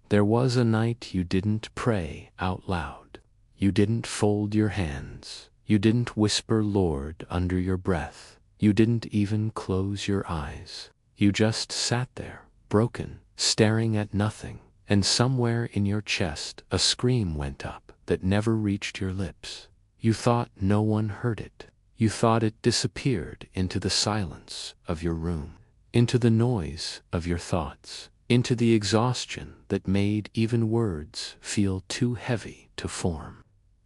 There was a night you didn't pray out loud. You didn't fold your hands. You didn't whisper Lord under your breath. You didn't even close your eyes. You just sat there, broken, staring at nothing, and somewhere in your chest a scream went up that never reached your lips. You thought no one heard it. You thought it disappeared into the silence of your room, into the noise of your thoughts, into the exhaustion that made even words feel too heavy to form.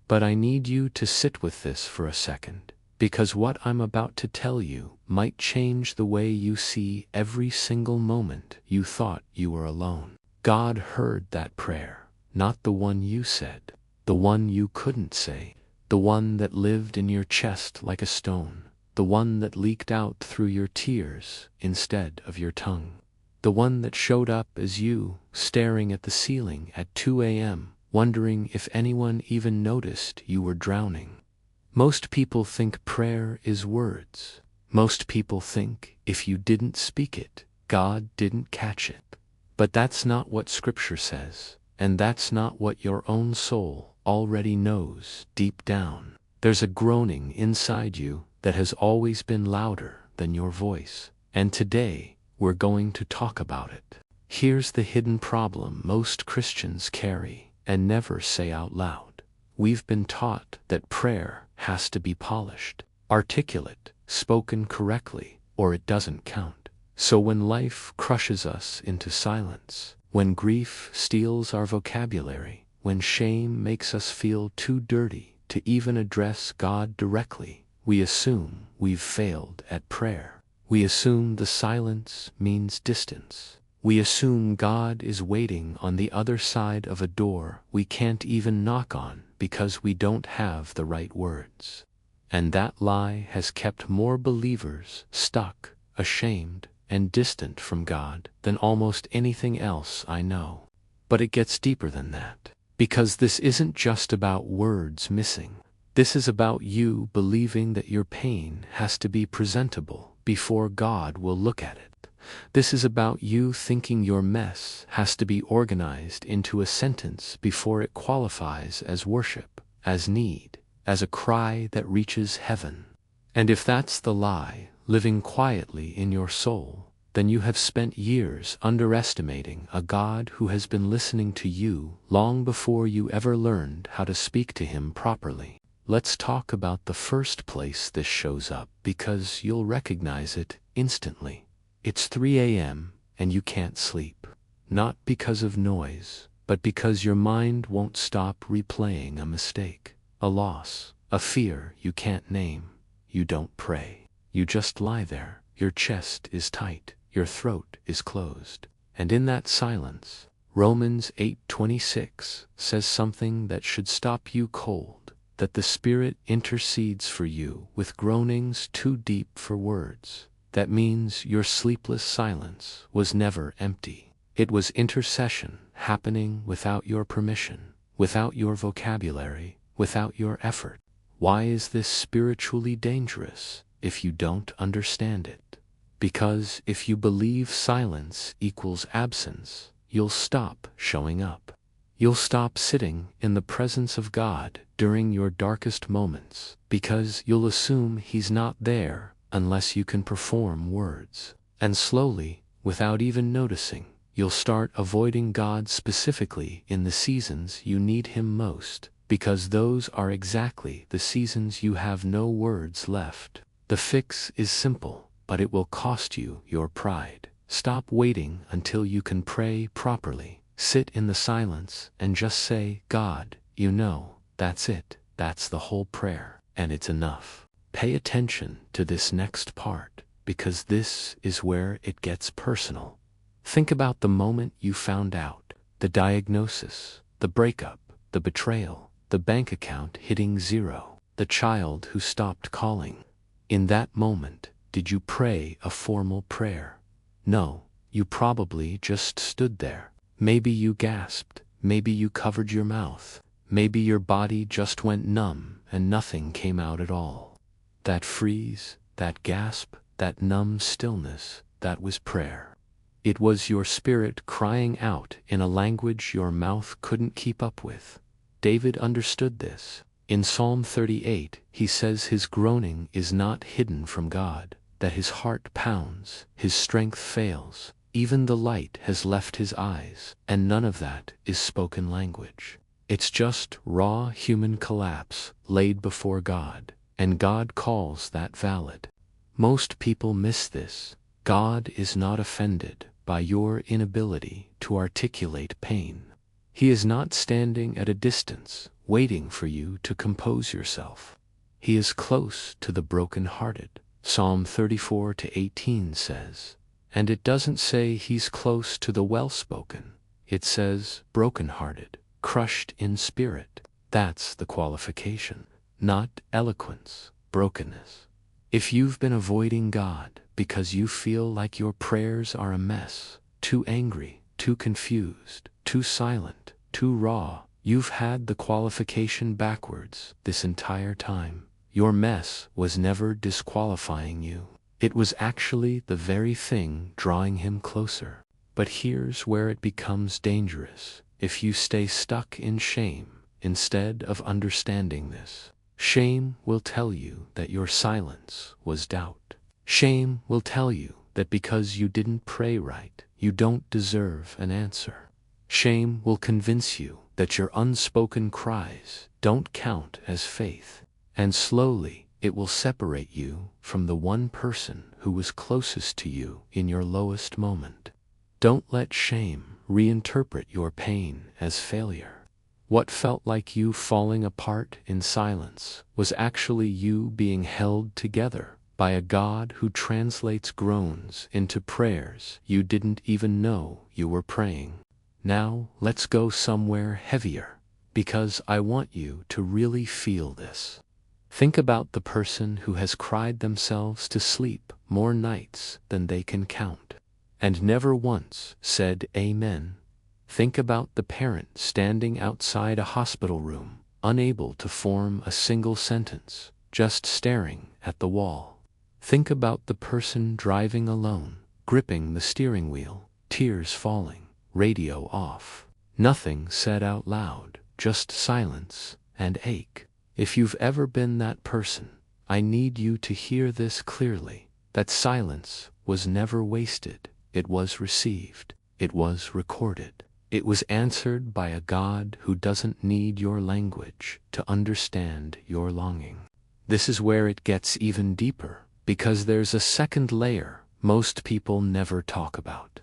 But I need you to sit with this for a second, because what I'm about to tell you might change the way you see every single moment you thought you were alone. God heard that prayer, not the one you said, the one you couldn't say, the one that lived in your chest like a stone, the one that leaked out through your tears instead of your tongue, the one that showed up as you, staring at the ceiling at 2 a.m., wondering if anyone even noticed you were drowning. Most people think prayer is words. Most people think if you didn't speak it, God didn't catch it. But that's not what Scripture says, and that's not what your own soul already knows deep down. There's a groaning inside you that has always been louder than your voice, and today we're going to talk about it. Here's the hidden problem most Christians carry and never say out loud. We've been taught that prayer has to be polished, articulate, spoken correctly, or it doesn't count. So when life crushes us into silence, when grief steals our vocabulary, when shame makes us feel too dirty to even address God directly, we assume we've failed at prayer. We assume the silence means distance. We assume God is waiting on the other side of a door we can't even knock on because we don't have the right words. And that lie has kept more believers stuck, ashamed, and distant from God than almost anything else I know. But it gets deeper than that, because this isn't just about words missing. This is about you believing that your pain has to be presentable before God will look at it. This is about you thinking your mess has to be organized into a sentence before it qualifies as worship, as need, as a cry that reaches heaven. And if that's the lie living quietly in your soul, then you have spent years underestimating a God who has been listening to you long before you ever learned how to speak to him properly. Let's talk about the first place this shows up, because you'll recognize it instantly. It's 3 a.m. and you can't sleep. Not because of noise, but because your mind won't stop replaying a mistake, a loss, a fear you can't name. You don't pray. You just lie there. Your chest is tight. Your throat is closed. And in that silence, Romans 8:26 says something that should stop you cold, that the Spirit intercedes for you with groanings too deep for words. That means your sleepless silence was never empty. It was intercession happening without your permission, without your vocabulary, without your effort. Why is this spiritually dangerous if you don't understand it? Because if you believe silence equals absence, you'll stop showing up. You'll stop sitting in the presence of God during your darkest moments, because you'll assume he's not there unless you can perform words. And slowly, without even noticing, you'll start avoiding God specifically in the seasons you need him most, because those are exactly the seasons you have no words left. The fix is simple, but it will cost you your pride. Stop waiting until you can pray properly. Sit in the silence and just say, God, you know, that's it. That's the whole prayer, and it's enough. Pay attention to this next part, because this is where it gets personal. Think about the moment you found out, the diagnosis, the breakup, the betrayal, the bank account hitting zero, the child who stopped calling. In that moment, did you pray a formal prayer? No, you probably just stood there. Maybe you gasped, maybe you covered your mouth, maybe your body just went numb and nothing came out at all. That freeze, that gasp, that numb stillness, that was prayer. It was your spirit crying out in a language your mouth couldn't keep up with. David understood this. In Psalm 38, he says his groaning is not hidden from God, that his heart pounds, his strength fails, even the light has left his eyes, and none of that is spoken language. It's just raw human collapse laid before God, and God calls that valid. Most people miss this. God is not offended by your inability to articulate pain. He is not standing at a distance, waiting for you to compose yourself. He is close to the broken-hearted. Psalm 34:18 says. And it doesn't say he's close to the well-spoken. It says broken-hearted, crushed in spirit. That's the qualification, not eloquence, brokenness. If you've been avoiding God because you feel like your prayers are a mess, too angry, too confused, too silent, too raw, you've had the qualification backwards this entire time. Your mess was never disqualifying you. It was actually the very thing drawing him closer. But here's where it becomes dangerous. If you stay stuck in shame instead of understanding this, shame will tell you that your silence was doubt. Shame will tell you that because you didn't pray right, you don't deserve an answer. Shame will convince you that your unspoken cries don't count as faith. And slowly, it will separate you from the one person who was closest to you in your lowest moment. Don't let shame reinterpret your pain as failure. What felt like you falling apart in silence was actually you being held together by a God who translates groans into prayers you didn't even know you were praying. Now, let's go somewhere heavier, because I want you to really feel this. Think about the person who has cried themselves to sleep more nights than they can count, and never once said amen. Think about the parent standing outside a hospital room, unable to form a single sentence, just staring at the wall. Think about the person driving alone, gripping the steering wheel, tears falling, radio off. Nothing said out loud, just silence and ache. If you've ever been that person, I need you to hear this clearly. That silence was never wasted. It was received. It was recorded. It was answered by a God who doesn't need your language to understand your longing. This is where it gets even deeper, because there's a second layer most people never talk about.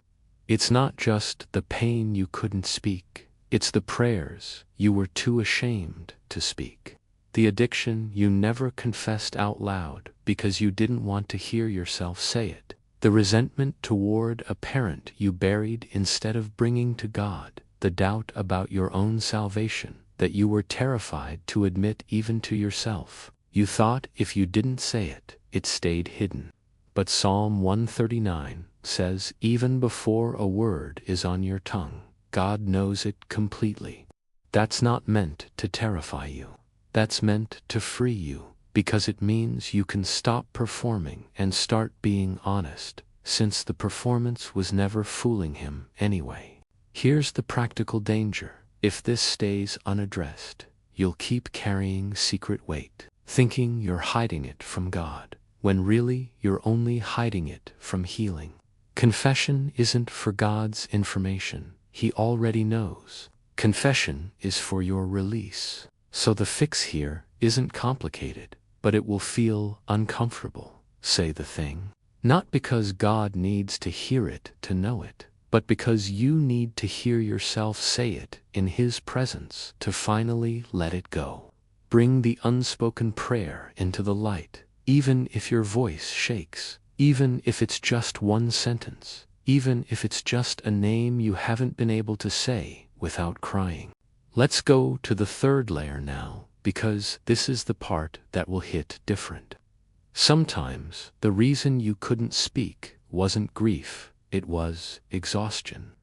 It's not just the pain you couldn't speak. It's the prayers you were too ashamed to speak. The addiction you never confessed out loud because you didn't want to hear yourself say it. The resentment toward a parent you buried instead of bringing to God. The doubt about your own salvation that you were terrified to admit even to yourself. You thought if you didn't say it, it stayed hidden. But Psalm 139 says, even before a word is on your tongue, God knows it completely. That's not meant to terrify you. That's meant to free you, because it means you can stop performing and start being honest, since the performance was never fooling him anyway. Here's the practical danger. If this stays unaddressed, you'll keep carrying secret weight, thinking you're hiding it from God, when really you're only hiding it from healing. Confession isn't for God's information. He already knows. Confession is for your release. So the fix here isn't complicated, but it will feel uncomfortable. Say the thing. Not because God needs to hear it to know it, but because you need to hear yourself say it in His presence to finally let it go. Bring the unspoken prayer into the light, even if your voice shakes, even if it's just one sentence, even if it's just a name you haven't been able to say without crying. Let's go to the third layer now, because this is the part that will hit different. Sometimes the reason you couldn't speak wasn't grief, it was exhaustion.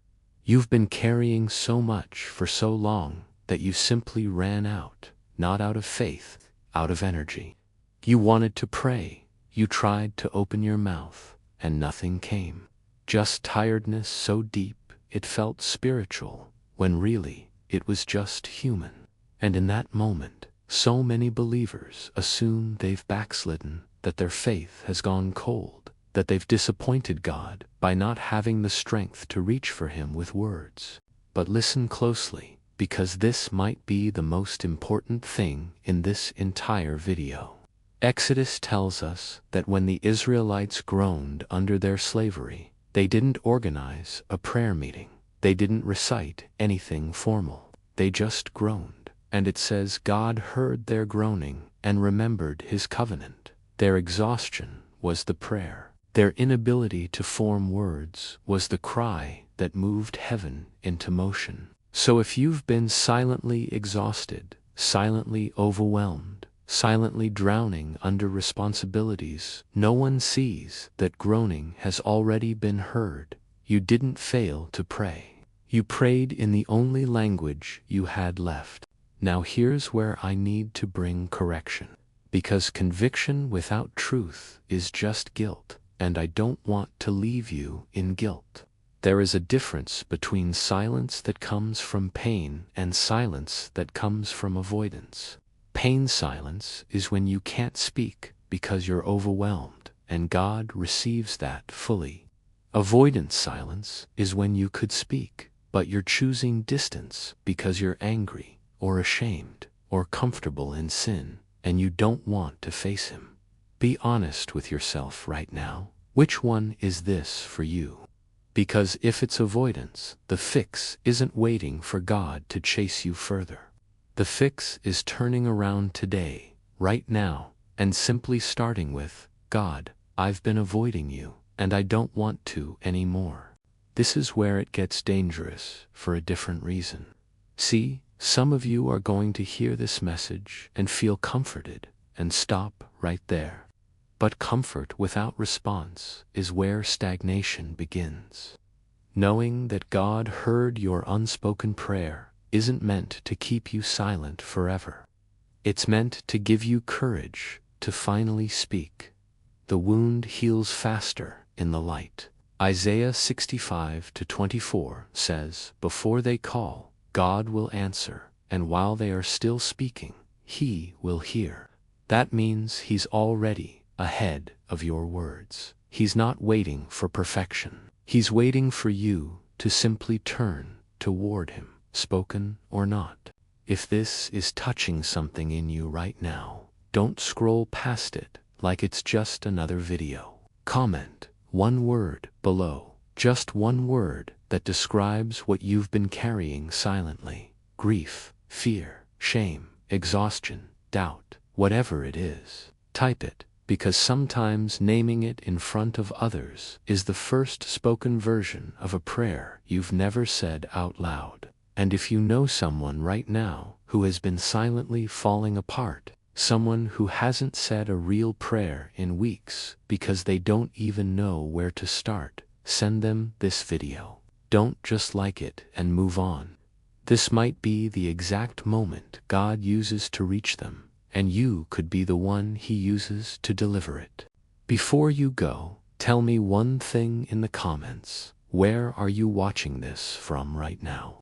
You've been carrying so much for so long that you simply ran out, not out of faith, out of energy. You wanted to pray, you tried to open your mouth, and nothing came. just tiredness so deep it felt spiritual, when really it was just human. And in that moment, so many believers assume they've backslidden, that their faith has gone cold, that they've disappointed God by not having the strength to reach for Him with words. But listen closely, because this might be the most important thing in this entire video. Exodus tells us that when the Israelites groaned under their slavery, they didn't organize a prayer meeting. They didn't recite anything formal. They just groaned. And it says God heard their groaning and remembered His covenant. Their exhaustion was the prayer. Their inability to form words was the cry that moved heaven into motion. So if you've been silently exhausted, silently overwhelmed, silently drowning under responsibilities no one sees, that groaning has already been heard. You didn't fail to pray. You prayed in the only language you had left. Now here's where I need to bring correction, because conviction without truth is just guilt, and I don't want to leave you in guilt. There is a difference between silence that comes from pain and silence that comes from avoidance. Pain silence is when you can't speak because you're overwhelmed, and God receives that fully. Avoidance silence is when you could speak, but you're choosing distance because you're angry, or ashamed, or comfortable in sin, and you don't want to face Him. Be honest with yourself right now. Which one is this for you? Because if it's avoidance, the fix isn't waiting for God to chase you further. The fix is turning around today, right now, and simply starting with, God, I've been avoiding you, and I don't want to anymore. This is where it gets dangerous for a different reason. See, some of you are going to hear this message and feel comforted and stop right there. But comfort without response is where stagnation begins. Knowing that God heard your unspoken prayer isn't meant to keep you silent forever. It's meant to give you courage to finally speak. The wound heals faster in the light. Isaiah 65:24 says, "Before they call, God will answer, and while they are still speaking, He will hear." That means He's already ahead of your words. He's not waiting for perfection. He's waiting for you to simply turn toward Him, spoken or not. If this is touching something in you right now, don't scroll past it like it's just another video. Comment one word below, just one word that describes what you've been carrying silently. Grief, fear, shame, exhaustion, doubt, whatever it is. Type it, because sometimes naming it in front of others is the first spoken version of a prayer you've never said out loud. And if you know someone right now who has been silently falling apart, someone who hasn't said a real prayer in weeks because they don't even know where to start, send them this video. Don't just like it and move on. This might be the exact moment God uses to reach them, and you could be the one He uses to deliver it. Before you go, tell me one thing in the comments. Where are you watching this from right now?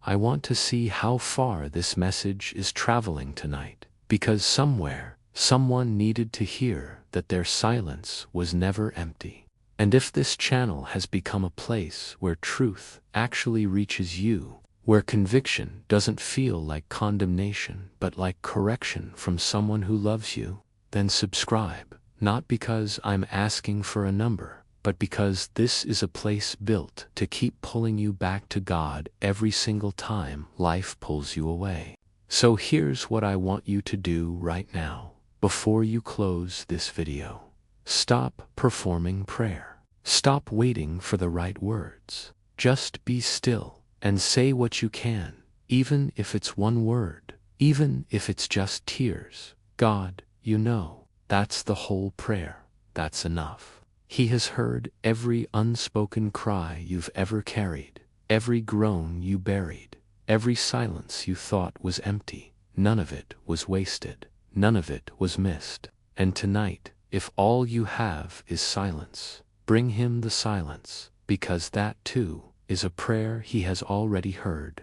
I want to see how far this message is traveling tonight, because somewhere, someone needed to hear that their silence was never empty. And if this channel has become a place where truth actually reaches you, where conviction doesn't feel like condemnation but like correction from someone who loves you, then subscribe, not because I'm asking for a number, but because this is a place built to keep pulling you back to God every single time life pulls you away. So here's what I want you to do right now, before you close this video. Stop performing prayer. Stop waiting for the right words. Just be still and say what you can, even if it's one word, even if it's just tears. God, you know, that's the whole prayer. That's enough. He has heard every unspoken cry you've ever carried, every groan you buried, every silence you thought was empty. None of it was wasted. None of it was missed. And tonight, if all you have is silence, bring Him the silence. because that too is a prayer he has already heard.